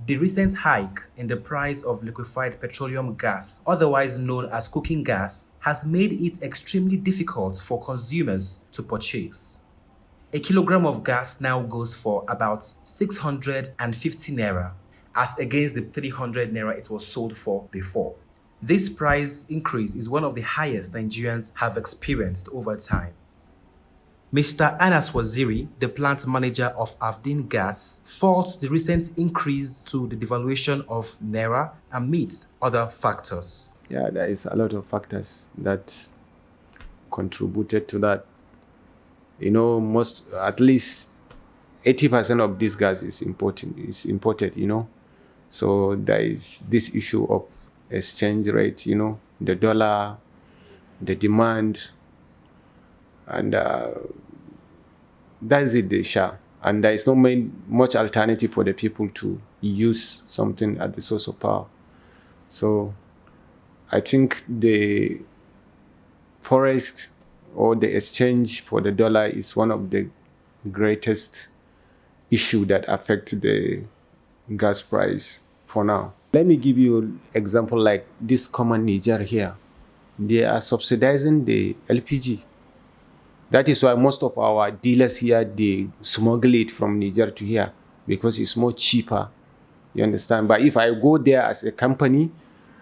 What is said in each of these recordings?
The recent hike in the price of liquefied petroleum gas, otherwise known as cooking gas, has made it extremely difficult for consumers to purchase. A kilogram of gas now goes for about 650 naira, as against the 300 naira it was sold for before. This price increase is one of the highest Nigerians have experienced over time. Mr. Anas Waziri, the plant manager of Avdin Gas, faults the recent increase to the devaluation of naira amidst other factors. Yeah, there is a lot of factors that contributed to that. At least 80% of this gas is imported. So there is this issue of exchange rate, the dollar, the demand, and that's it, the share. And there is not much alternative for the people to use something at the source of power. So I think the forex or the exchange for the dollar is one of the greatest issue that affect the gas price for now. Let me give you an example like this common Niger here. They are subsidizing the LPG. That is why most of our dealers here, they smuggle it from Niger to here because it's more cheaper. You understand? But if I go there as a company,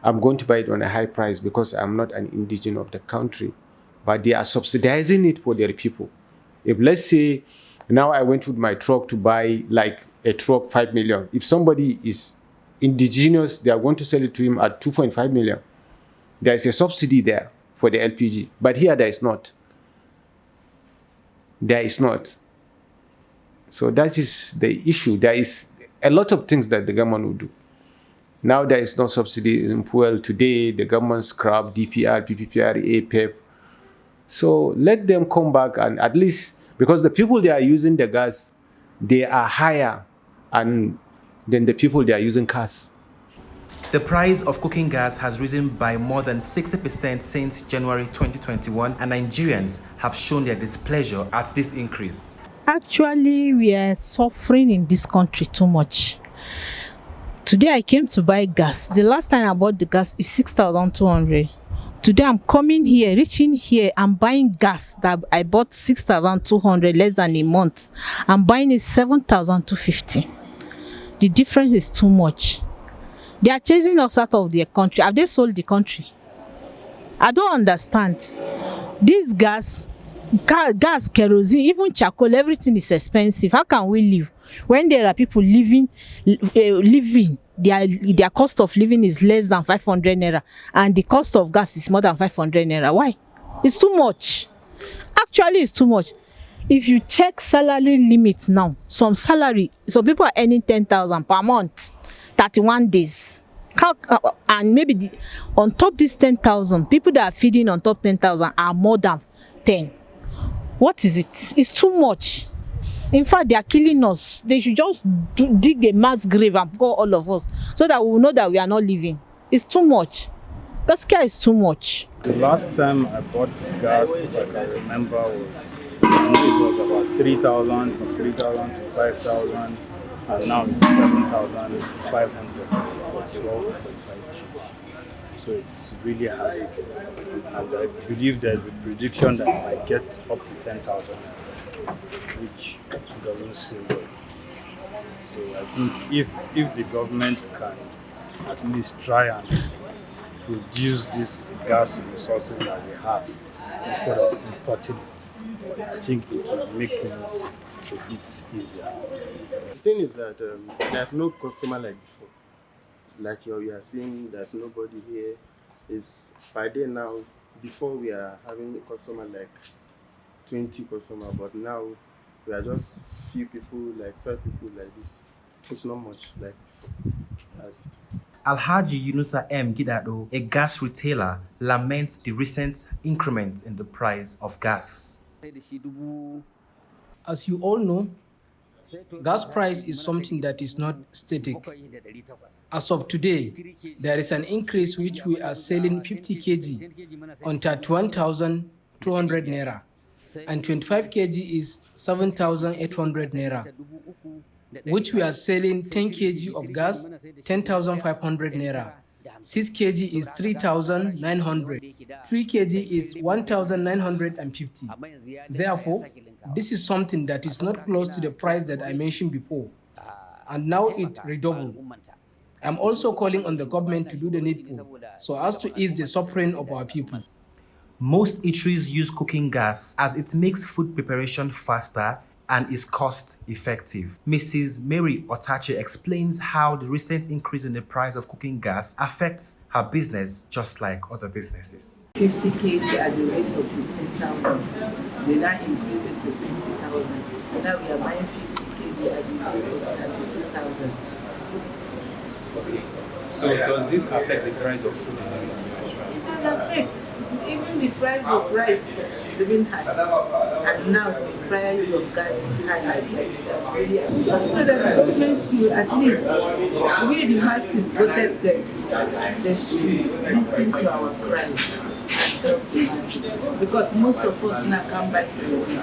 I'm going to buy it on a high price because I'm not an indigenous of the country. But they are subsidizing it for their people. If let's say now I went with my truck to buy like a truck 5 million. If somebody is indigenous, they are going to sell it to him at 2.5 million. There is a subsidy there for the LPG. But here there is not. There is not. So that is the issue. There is a lot of things that the government will do. Now there is no subsidy in fuel. Today, the government scrap DPR, PPPR, APEP. So let them come back and at least, because the people they are using the gas, they are higher than the people they are using cars. The price of cooking gas has risen by more than 60% since January 2021, and Nigerians have shown their displeasure at this increase. Actually, we are suffering in this country too much. Today I came to buy gas. The last time I bought the gas is 6,200. Today I'm coming here, reaching here, I'm buying gas that I bought 6,200 less than a month. I'm buying it 7,250. The difference is too much. They are chasing us out of their country. Have they sold the country? I don't understand. This gas, kerosene, even charcoal, everything is expensive. How can we live when there are people living, their cost of living is less than 500 naira and the cost of gas is more than 500 naira? Why? It's too much. Actually, it's too much. If you check salary limits now, some people are earning 10,000 per month, 31 days. And maybe on top this 10,000, people that are feeding on top 10,000 are more than 10. What is it? It's too much. In fact, they are killing us. They should just dig a mass grave and pour all of us so that we will know that we are not living. It's too much. Gaskiya is too much. The last time I bought gas, if I can remember, it was about 3,000, from 3,000 to 5,000, and now it's 7,500 for 12.5. So it's really high. And I believe there's a prediction that it might get up to 10,000, which doesn't seem well. So I think if the government can at least try and produce these gas resources that we have instead of importing it, I think it will make things a bit easier. The thing is that there's no customer like before. Like you are seeing, there's nobody here. It's by day now. Before we are having a customer like 20 customers, but now we are just few people, like 5 people like this. It's not much like before. That's it. Alhaji Yunusa M. Gidado, a gas retailer, laments the recent increment in the price of gas. As you all know, gas price is something that is not static. As of today, there is an increase which we are selling 50 kg on 31,200 naira and 25 kg is 7,800 naira. which we are selling 10 kg of gas, 10,500 naira. 6 kg is 3,900. 3 kg is 1,950. Therefore, this is something that is not close to the price that I mentioned before, and now it redoubled. I'm also calling on the government to do the needful so as to ease the suffering of our people. Most eateries use cooking gas as it makes food preparation faster and is cost effective. Mrs. Mary Otache explains how the recent increase in the price of cooking gas affects her business just like other businesses. 50 kg at the rate of 15,000. They now increase it to 20,000. Now we are buying 50 kg at the rate of 32,000. Okay. So does this affect the price of food in the It does affect. Even the price of rice is even high. And now the price of gas is high like that. That's really affected. So the government should at least, we the masses voted them. They should listen to our cry and help the masses. Because most of us now can't buy kerosene.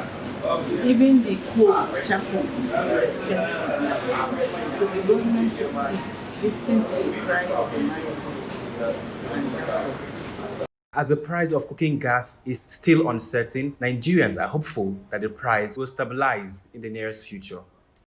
Even the coal, charcoal, is expensive now. So the government should listen to the cry of the masses and help us. As the price of cooking gas is still uncertain, Nigerians are hopeful that the price will stabilize in the nearest future.